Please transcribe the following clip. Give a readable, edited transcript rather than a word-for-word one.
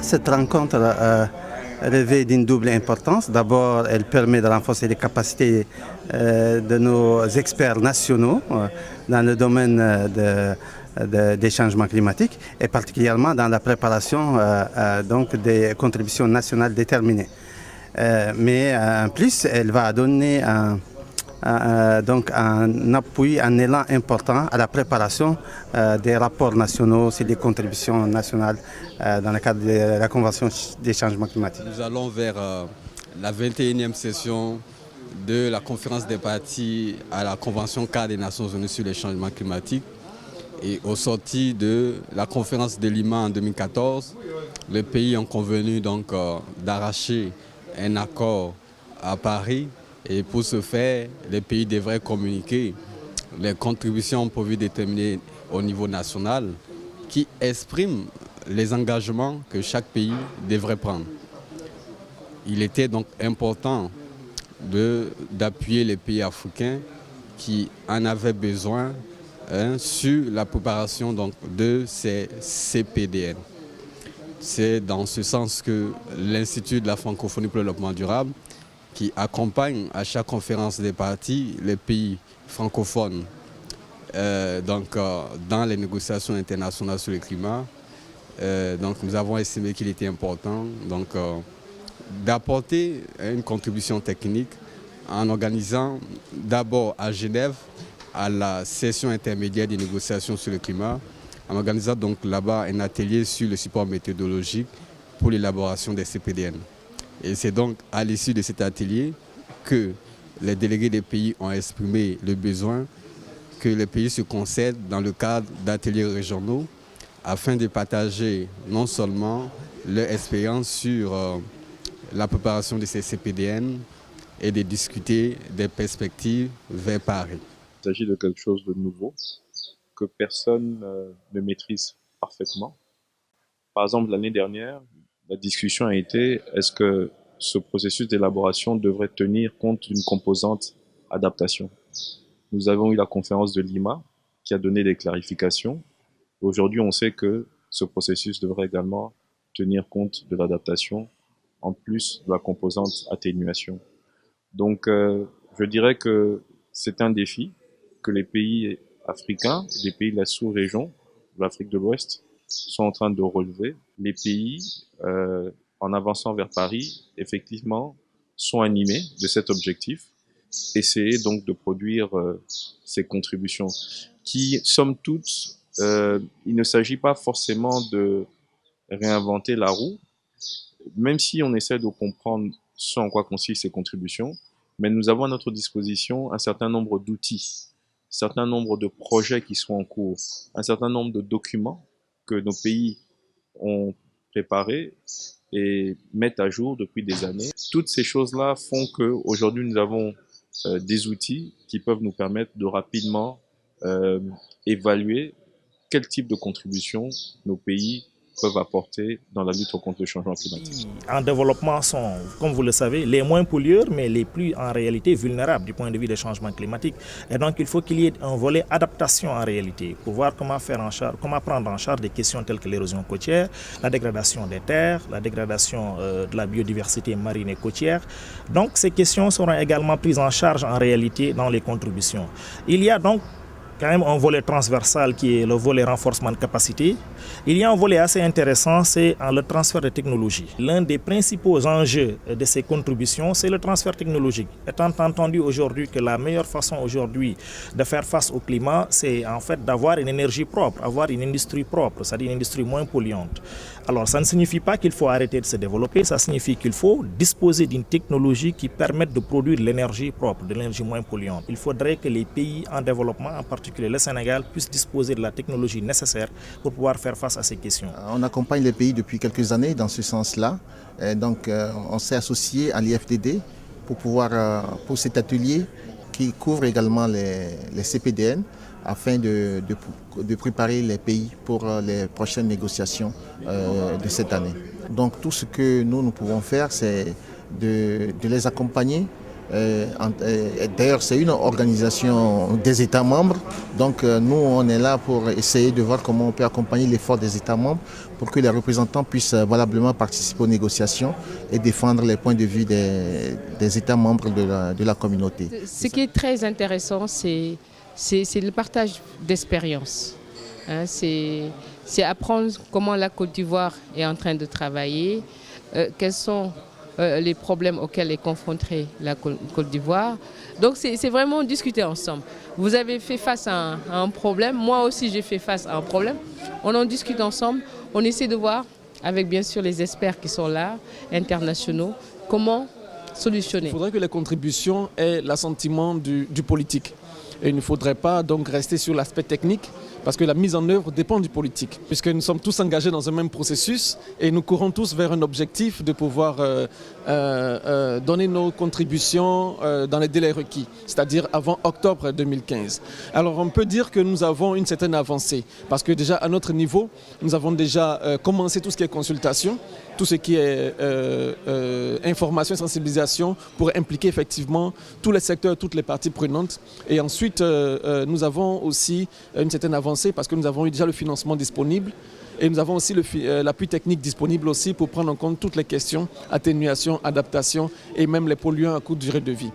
Cette rencontre revêt d'une double importance. D'abord, elle permet de renforcer les capacités de nos experts nationaux dans le domaine des changements climatiques et particulièrement dans la préparation donc des contributions nationales déterminées. Mais en plus, elle va donner donc un appui, un élan important à la préparation des rapports nationaux sur les contributions nationales dans le cadre de la Convention des changements climatiques. Nous allons vers la 21e session de la conférence des parties à la Convention cadre des Nations Unies sur les changements climatiques. Et au sorti de la conférence de Lima en 2014, les pays ont convenu donc d'arracher un accord à Paris. Et pour ce faire, les pays devraient communiquer les contributions prévues déterminées au niveau national qui expriment les engagements que chaque pays devrait prendre. Il était donc important d'appuyer les pays africains qui en avaient besoin sur la préparation donc, de ces CPDN. C'est dans ce sens que l'Institut de la francophonie pour le développement durable, qui accompagne à chaque conférence des parties les pays francophones dans les négociations internationales sur le climat. Donc nous avons estimé qu'il était important d'apporter une contribution technique en organisant d'abord à Genève à la session intermédiaire des négociations sur le climat, en organisant donc là-bas un atelier sur le support méthodologique pour l'élaboration des CPDN. Et c'est donc à l'issue de cet atelier que les délégués des pays ont exprimé le besoin que les pays se concèdent dans le cadre d'ateliers régionaux afin de partager non seulement leur expérience sur la préparation de ces CPDN et de discuter des perspectives vers Paris. Il s'agit de quelque chose de nouveau que personne ne maîtrise parfaitement. Par exemple, l'année dernière, la discussion a été est-ce que ce processus d'élaboration devrait tenir compte d'une composante adaptation. Nous avons eu la conférence de Lima qui a donné des clarifications. Aujourd'hui, on sait que ce processus devrait également tenir compte de l'adaptation en plus de la composante atténuation. Donc, je dirais que c'est un défi que les pays africains, les pays de la sous-région, de l'Afrique de l'Ouest, sont en train de relever. Les pays, en avançant vers Paris, effectivement, sont animés de cet objectif. Essayer donc de produire ces contributions qui, somme toute, il ne s'agit pas forcément de réinventer la roue, même si on essaie de comprendre ce en quoi consistent ces contributions, mais nous avons à notre disposition un certain nombre d'outils, un certain nombre de projets qui sont en cours, un certain nombre de documents que nos pays ont préparés et mettent à jour depuis des années. Toutes ces choses-là font qu'aujourd'hui nous avons des outils qui peuvent nous permettre de rapidement évaluer quel type de contribution nos pays peuvent apporter dans la lutte contre le changement climatique. En développement sont, comme vous le savez, les moins pollueurs, mais les plus en réalité vulnérables du point de vue des changements climatiques. Et donc il faut qu'il y ait un volet adaptation en réalité, pour voir comment prendre en charge des questions telles que l'érosion côtière, la dégradation des terres, la dégradation de la biodiversité marine et côtière. Donc ces questions seront également prises en charge en réalité dans les contributions. Il y a donc quand même un volet transversal qui est le volet renforcement de capacité. Il y a un volet assez intéressant, c'est le transfert de technologie. L'un des principaux enjeux de ces contributions, c'est le transfert technologique. Étant entendu aujourd'hui que la meilleure façon aujourd'hui de faire face au climat, c'est en fait d'avoir une énergie propre, avoir une industrie propre, c'est-à-dire une industrie moins polluante. Alors ça ne signifie pas qu'il faut arrêter de se développer, ça signifie qu'il faut disposer d'une technologie qui permette de produire de l'énergie propre, de l'énergie moins polluante. Il faudrait que les pays en développement, en particulier le Sénégal, puissent disposer de la technologie nécessaire pour pouvoir faire face à ces questions. On accompagne les pays depuis quelques années dans ce sens-là. Donc on s'est associé à l'IFDD pour cet atelier qui couvre également les CPDN afin de préparer les pays pour les prochaines négociations de cette année. Donc tout ce que nous pouvons faire, c'est de les accompagner D'ailleurs, c'est une organisation des États membres. Donc nous, on est là pour essayer de voir comment on peut accompagner l'effort des États membres pour que les représentants puissent valablement participer aux négociations et défendre les points de vue des États membres de la communauté. Ce qui est très intéressant, c'est le partage d'expérience. Hein, c'est apprendre comment la Côte d'Ivoire est en train de travailler, quels sont les problèmes auxquels est confrontée la Côte d'Ivoire. Donc c'est vraiment discuter ensemble. Vous avez fait face à un problème, moi aussi j'ai fait face à un problème. On en discute ensemble, on essaie de voir, avec bien sûr les experts qui sont là, internationaux, comment solutionner. Il faudrait que les contributions aient l'assentiment du politique. Et il ne faudrait pas donc rester sur l'aspect technique, parce que la mise en œuvre dépend du politique, puisque nous sommes tous engagés dans un même processus et nous courons tous vers un objectif de pouvoir donner nos contributions dans les délais requis, c'est-à-dire avant octobre 2015. Alors on peut dire que nous avons une certaine avancée, parce que déjà à notre niveau, nous avons déjà commencé tout ce qui est consultation, tout ce qui est information et sensibilisation pour impliquer effectivement tous les secteurs, toutes les parties prenantes. Et ensuite, nous avons aussi une certaine avancée parce que nous avons eu déjà le financement disponible et nous avons aussi l'appui technique disponible aussi pour prendre en compte toutes les questions, atténuation, adaptation et même les polluants à courte durée de vie.